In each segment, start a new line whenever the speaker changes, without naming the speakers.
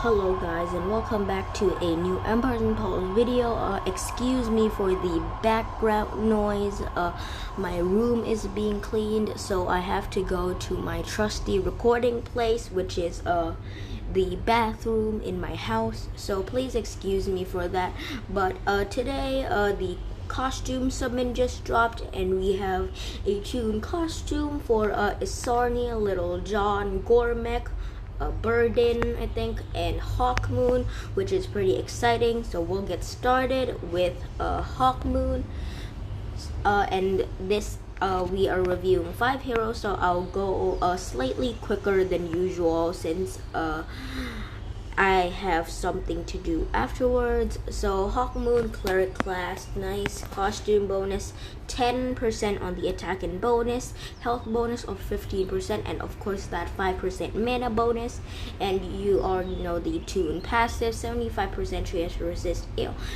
Hello guys, and welcome back to a new Empires and Pulse video. Excuse me for the background noise. My room is being cleaned, so I have to go to my trusty recording place, which is the bathroom in my house. So please excuse me for that. But today the costume submit just dropped, and we have a Toon costume for Isarnia, Little John, Gormek, Burden, I think, and Hawk Moon, which is pretty exciting. So we'll get started with Hawk Moon, and this we are reviewing 5 heroes, so I'll go slightly quicker than usual since I have something to do afterwards. So Hawk Moon, Cleric class, nice costume bonus, 10% on the attack and bonus, health bonus of 15%, and of course that 5% mana bonus. And you already know the Toon passive, 75% chance to resist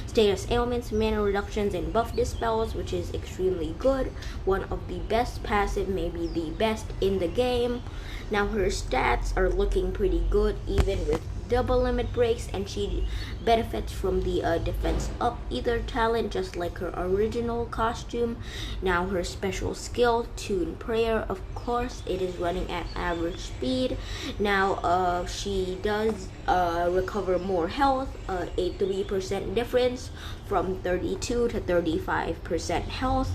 status ailments, mana reductions, and buff dispels, which is extremely good. One of the best passive, maybe the best in the game. Now her stats are looking pretty good even with double limit breaks, and she benefits from the defense up either talent just like her original costume. Now her special skill, Toon Prayer, of course it is running at average speed. Now she does recover more health, a 3% difference from 32 to 35% health,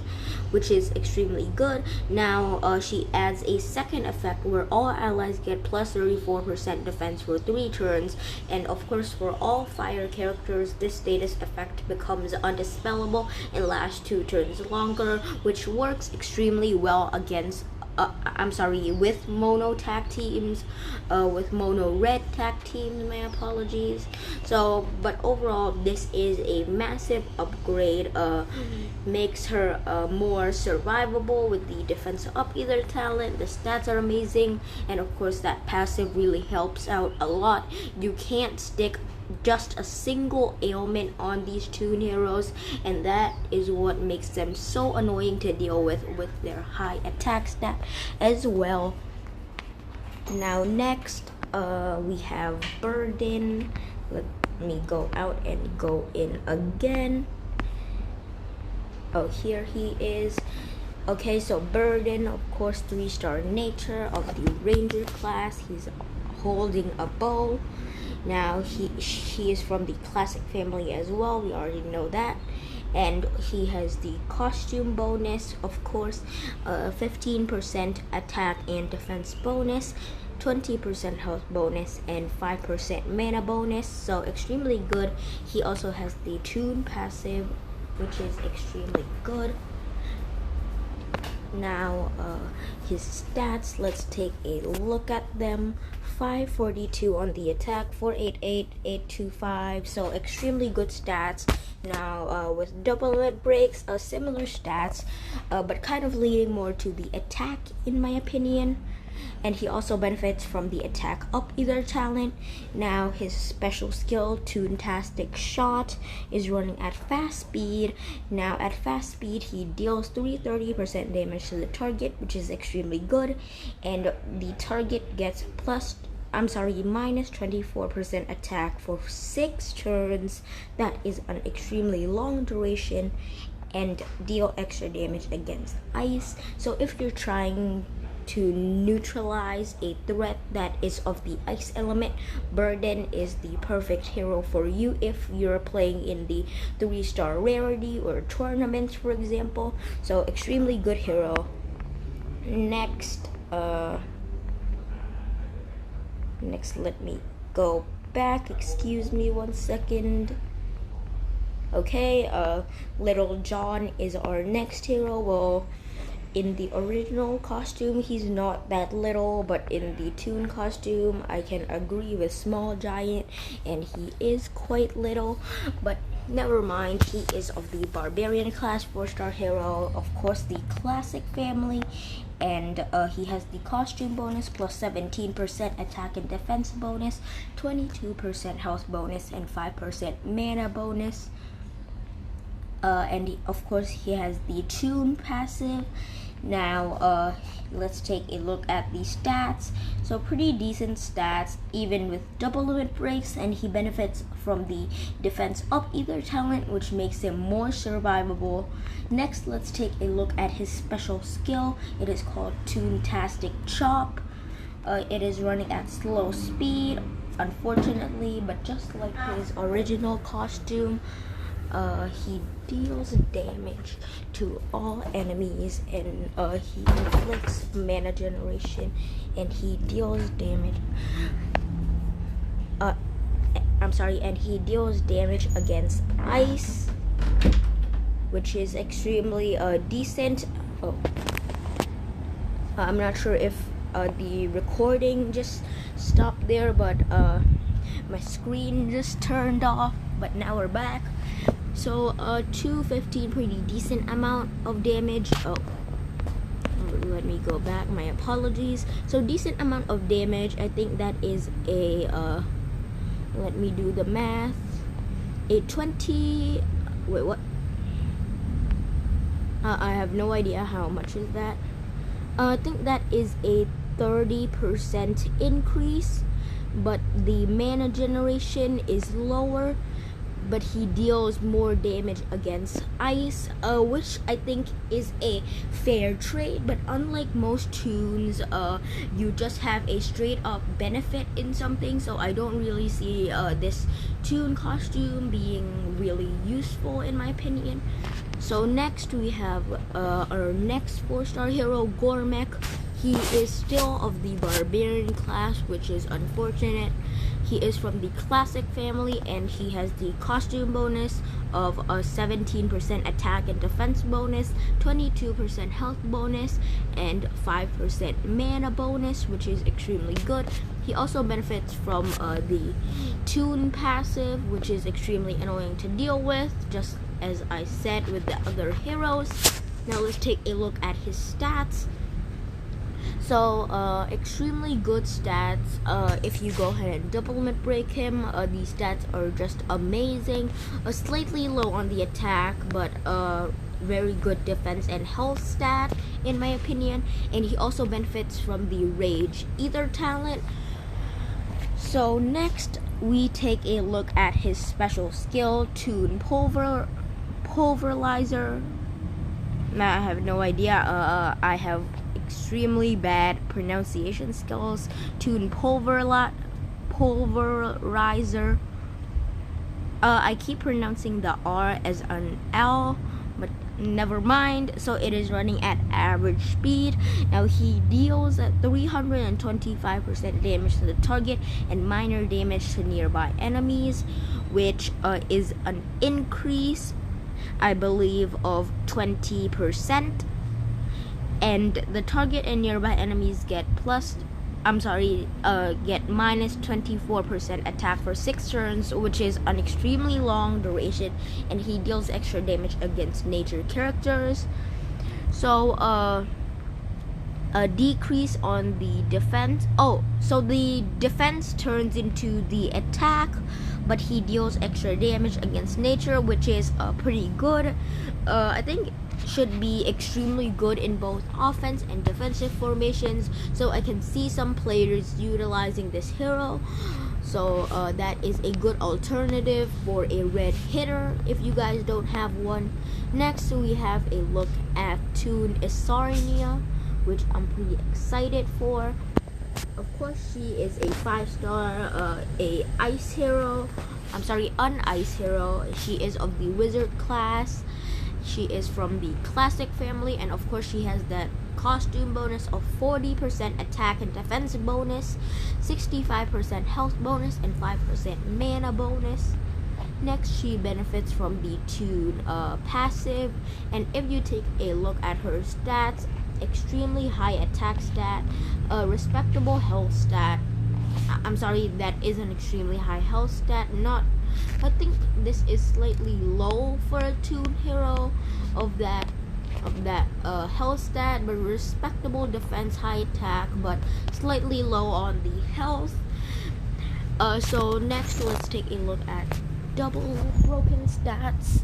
which is extremely good. Now she adds a second effect where all allies get plus 34% defense for 3 turns, and of course for all fire characters this status effect becomes undispellable and lasts 2 turns longer, which works extremely well against with mono tag teams, with mono red tag teams, my apologies. So but overall this is a massive upgrade, makes her more survivable with the defense up either talent. The stats are amazing, and of course that passive really helps out a lot. You can't stick just a single ailment on these Toon heroes, and that is what makes them so annoying to deal with their high attack stat as well. Now next we have Burden. Let me go out and go in again. Oh, here he is. Okay, so Burden, of course, 3-star nature of the Ranger class. He's holding a bow. Now he is from the classic family as well, we already know that. And he has the costume bonus, of course, 15% attack and defense bonus, 20% health bonus, and 5% mana bonus, so extremely good. He also has the Toon passive, which is extremely good. Now his stats, let's take a look at them. 542 on the attack, 488, 825, so extremely good stats. Now with double limit breaks, similar stats, but kind of leaning more to the attack in my opinion. And he also benefits from the attack up either talent. Now his special skill, Toontastic Shot, is running at fast speed. Now at fast speed he deals 30% damage to the target, which is extremely good, and the target gets minus 24% attack for 6 turns. That is an extremely long duration, and deal extra damage against ice. So if you're trying to neutralize a threat that is of the ice element, Burden is the perfect hero for you if you're playing in the 3-star rarity or tournaments, for example. So extremely good hero. Next let me go back, excuse me 1 second. Okay, Little John is our next hero. Well, in the original costume he's not that little, but in the Toon costume I can agree with Small Giant, and he is quite little, but never mind. He is of the Barbarian class, 4-star hero, of course the classic family, and he has the costume bonus plus 17% attack and defense bonus, 22% health bonus, and 5% mana bonus. And of course he has the Toon passive. Now let's take a look at the stats. So pretty decent stats even with double limit breaks, and he benefits from the defense up ether talent, which makes him more survivable. Next, let's take a look at his special skill. It is called Toon-tastic Chop. It is running at slow speed, unfortunately, but just like his original costume, he deals damage to all enemies, and he inflicts mana generation, and he deals damage. And he deals damage against ice, which is extremely decent. I'm not sure if the recording just stopped there, but my screen just turned off, but now we're back. So 215, pretty decent amount of damage. Let me go back, my apologies. So decent amount of damage. I think that is a let me do the math, a 20, wait, what? I have no idea how much is that. I think that is a 30% increase, but the mana generation is lower, but he deals more damage against ice, which I think is a fair trade. But unlike most Toons, you just have a straight up benefit in something, so I don't really see this Toon costume being really useful in my opinion. So next we have our next 4-star hero, Gormek. He is still of the barbarian class, which is unfortunate. He is from the classic family, and he has the costume bonus of a 17% attack and defense bonus, 22% health bonus, and 5% mana bonus, which is extremely good. He also benefits from the Toon passive, which is extremely annoying to deal with, just as I said with the other heroes. Now let's take a look at his stats. So extremely good stats. If you go ahead and double limit break him, these stats are just amazing. Slightly low on the attack, but very good defense and health stat in my opinion. And he also benefits from the Rage Ether talent. So next we take a look at his special skill, Toon Pulverizer. Now I have no idea. I have extremely bad pronunciation skills. Toon Pulverizer. I keep pronouncing the R as an L, but never mind. So it is running at average speed. Now he deals at 325% damage to the target and minor damage to nearby enemies, which is an increase, I believe, of 20%. And the target and nearby enemies get minus 24% attack for 6 turns, which is an extremely long duration, and he deals extra damage against nature characters. So a decrease on the defense. So the defense turns into the attack, but he deals extra damage against nature, which is pretty good. I think should be extremely good in both offense and defensive formations, so I can see some players utilizing this hero. So that is a good alternative for a red hitter if you guys don't have one. Next we have a look at Toon Isarnia, which I'm pretty excited for. Of course, she is a 5-star, an ice hero. She is of the wizard class. She is from the classic family, and of course she has that costume bonus of 40% attack and defense bonus, 65% health bonus, and 5% mana bonus. Next, she benefits from the Toon passive, and if you take a look at her stats, extremely high attack stat, respectable health stat. That is an extremely high health stat. I think this is slightly low for a Toon hero of that health stat, but respectable defense, high attack, but slightly low on the health. So next, let's take a look at double broken stats.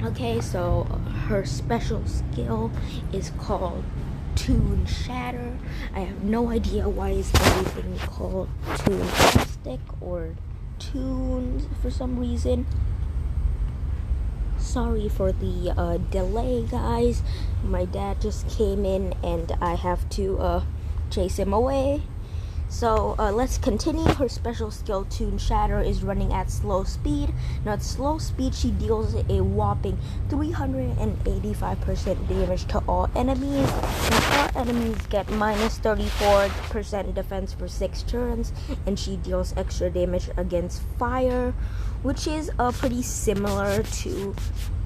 Okay, so her special skill is called Toon Shatter. I have no idea why is everything called Toon-tastic or Toon for some reason. Sorry for the delay, guys. My dad just came in and I have to chase him away. So let's continue. Her special skill, Toon Shatter, is running at slow speed. Now at slow speed, she deals a whopping 385% damage to all enemies. And all enemies get minus 34% defense for 6 turns. And she deals extra damage against fire, which is pretty similar to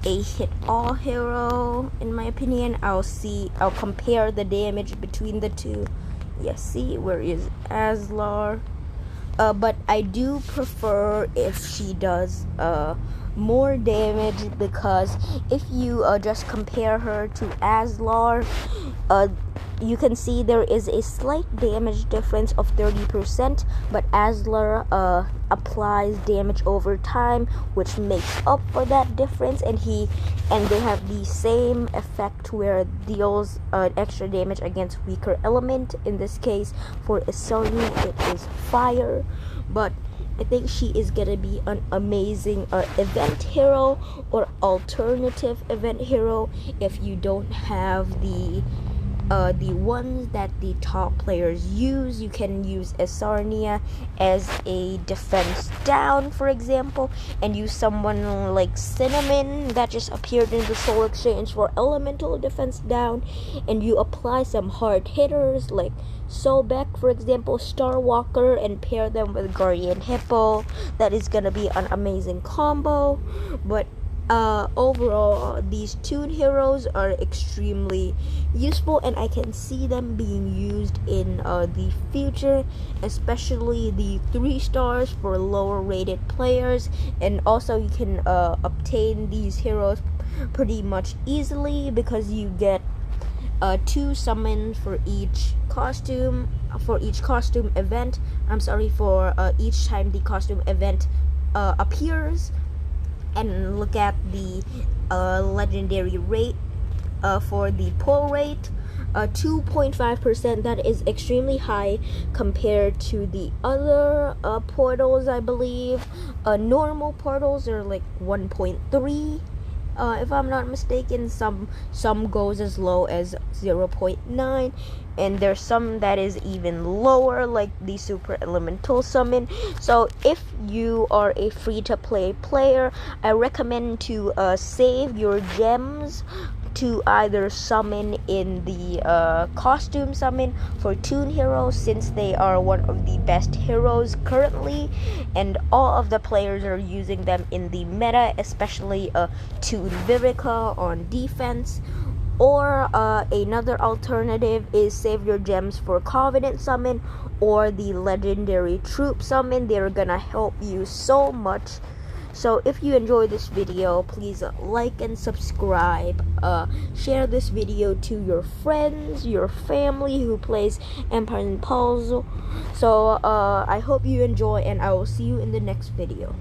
a hit all hero in my opinion. I'll compare the damage between the two. Yes, see, where is Aslar? But I do prefer if she does more damage, because if you just compare her to Aslar, you can see there is a slight damage difference of 30%, but Aslar applies damage over time, which makes up for that difference, and they have the same effect where it deals extra damage against weaker element. In this case, for Isonia, it is fire, but I think she is gonna be an amazing event hero or alternative event hero if you don't have the ones that the top players use. You can use Asarnia as a defense down, for example, and use someone like Cinnamon that just appeared in the Soul Exchange for elemental defense down, and you apply some hard hitters like Sobek, for example, Starwalker, and pair them with Guardian Hippo. That is gonna be an amazing combo. But overall, these Toon heroes are extremely useful, and I can see them being used in the future, especially the 3 stars for lower rated players. And also you can obtain these heroes pretty much easily because you get 2 summons for each costume event. For each time the costume event appears. And look at the legendary rate for the pull rate, 2.5%. That is extremely high compared to the other portals, I believe. Normal portals are like 1.3. If I'm not mistaken. Some goes as low as 0.9, and there's some that is even lower, like the super elemental summon. So if you are a free-to-play player, I recommend to save your gems to either summon in the costume summon for Toon heroes, since they are one of the best heroes currently, and all of the players are using them in the meta, especially Toon Vivica on defense. Or another alternative is save your gems for Covenant summon or the legendary troop summon. They're gonna help you so much. So if you enjoyed this video, please like and subscribe. Share this video to your friends, your family who plays Empire and Puzzle. So I hope you enjoy, and I will see you in the next video.